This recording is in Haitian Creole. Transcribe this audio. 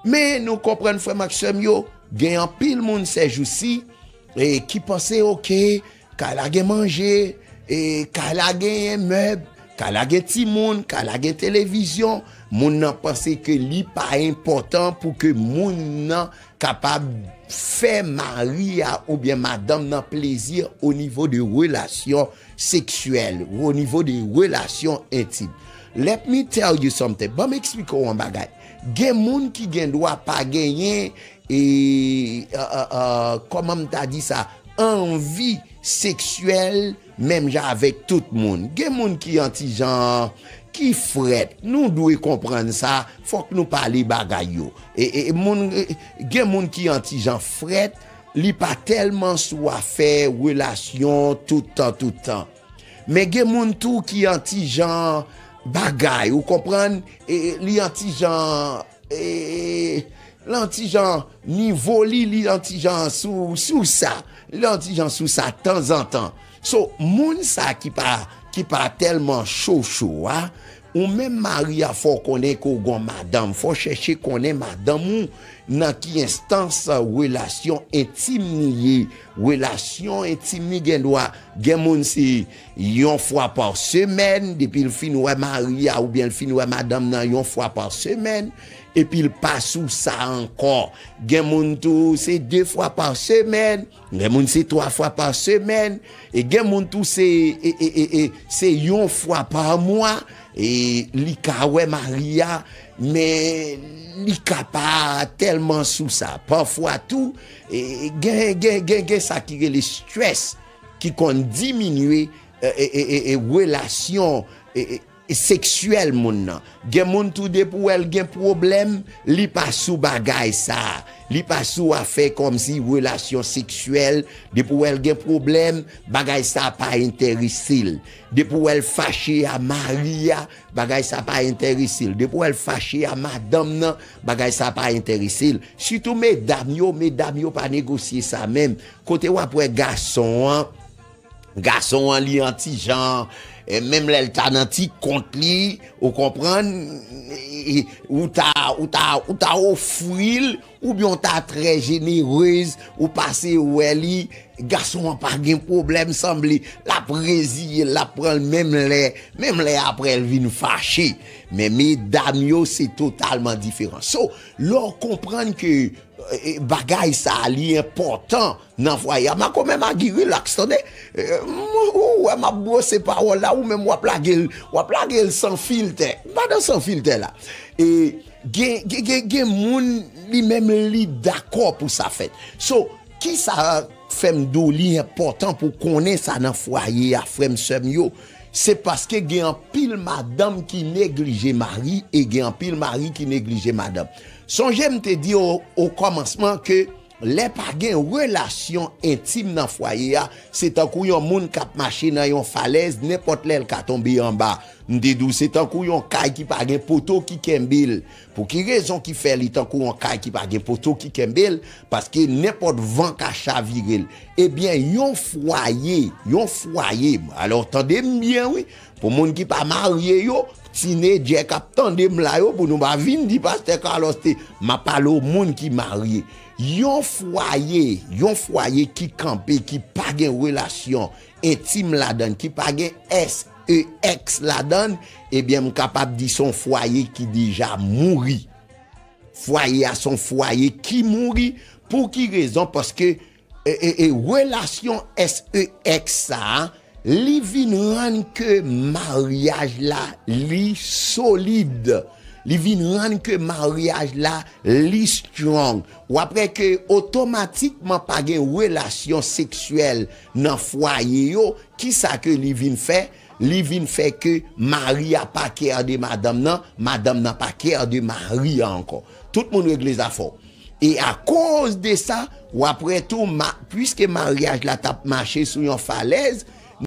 Mais nous comprenons, frère Maxime, yo, gen en pile moun se jousi, et qui pensait, ok, qu'elle a mangé, et qu'elle a un meuble, qu'elle a ti moun, qu'elle a télévision, moun nan pense que li pas important pour que moun nan capable faire mari ou bien madame nan plaisir au niveau de relations sexuelles, ou au niveau de relations intimes. Let me tell you something. Bon m'explique ou un bagay. Gen moun qui gen droit pas gagner et comment m'ta dit ça, envie sexuelle même avec tout le monde. Gen moun qui anti-genre qui fret, nous devons comprendre ça, faut que nous parler bagay yo. Et moun gen moun qui anti-genre fret, li pas tellement soit faire relation tout le temps. Mais gen moun tout qui anti-genre bagay, ou comprendre, li anti-genre l'anti-genre niveau li anti-genre sous ça, l'anti-genre sous ça de temps en temps. So moun ça qui pas tellement chaud hein, ou même mari a faut connaître qu'on gon madame, faut chercher connaître madame ou dans qui instance relation intime gen doit gen moun si yon fois par semaine depuis le fin ouais mari ou bien le fin ouais madame nan yon fois par semaine et puis il passe sous ça encore gen moun tout c'est 2 fois par semaine, gen moun c'est 3 fois par semaine et gen moun tout c'est yon fois par mois et li ka ouais Maria mais li ka pas tellement sous ça parfois tout et gen ça qui le stress qui kon diminuer relation sexuelle moun nan gen moun tout de pour elle gen problème li pas sous bagay ça li pas sous affaire comme si relation sexuelle de pour elle gen problème bagay ça pas intéressé de pour elle fâché à Maria bagay ça pas intéressé de pour elle fâché à madame nan bagay ça pas intéressé surtout mesdames yo pas négocier ça même côté ou après garçon li anti-genre et même l'elta nanti contre li ou comprendre ou ta offrir ou bien ta très généreuse ou passer ou elle garçon pas de problème semble la présiller la prend même les après elle vient fâcher mais mesdames yo c'est totalement différent so leur comprendre que bagay ça li important dans foyer m'a quand même aguerri l'accordé ouais m'a brosser parole là ou même ou plaguer sans filtre pas sans filtre là et gen moun li même li d'accord pour ça fait so qui ça fait m'dou li important pour connaître ça dans foyer à frère sœur yo c'est parce que gen en pile madame qui néglige mari et gen en pile mari qui néglige madame. Songez me te dire au commencement que les pas gen relation intime dans foyer c'est un coup yon moun k'ap marcher dans yon falaise n'importe l'el ka tomber en bas m'dou c'est un coup yon kay qui pas gen poteau qui kembel pour qui raison qui fait li tan coup yon kay qui pas gen poteau qui kembel parce que n'importe vent ka chavirer eh bien yon foyer alors tendez bien oui pour moun qui pas marié yo Tine Dieu k'ap tande m'la yo pour nous ba vinn di pasteur Carlos te m'a parlé au monde qui marié yon foyer qui campé qui pas gen relation intime là-dedans qui pas gen sex là-dedans eh bien m'capable di son foyer qui déjà mouri foyer à son foyer qui mouri pour qui raison parce que relation sex ça li vin rend que mariage là li solide li vin rend que mariage là li strong ou après que automatiquement pas gen relation sexuelle dans foyer yo qui ça que li vin fait que mari a pas cœur de madame n'a pas cœur de mari encore tout le monde règle les affaires et à cause de ça ou après tout puisque mariage là t'a marché sur une falaise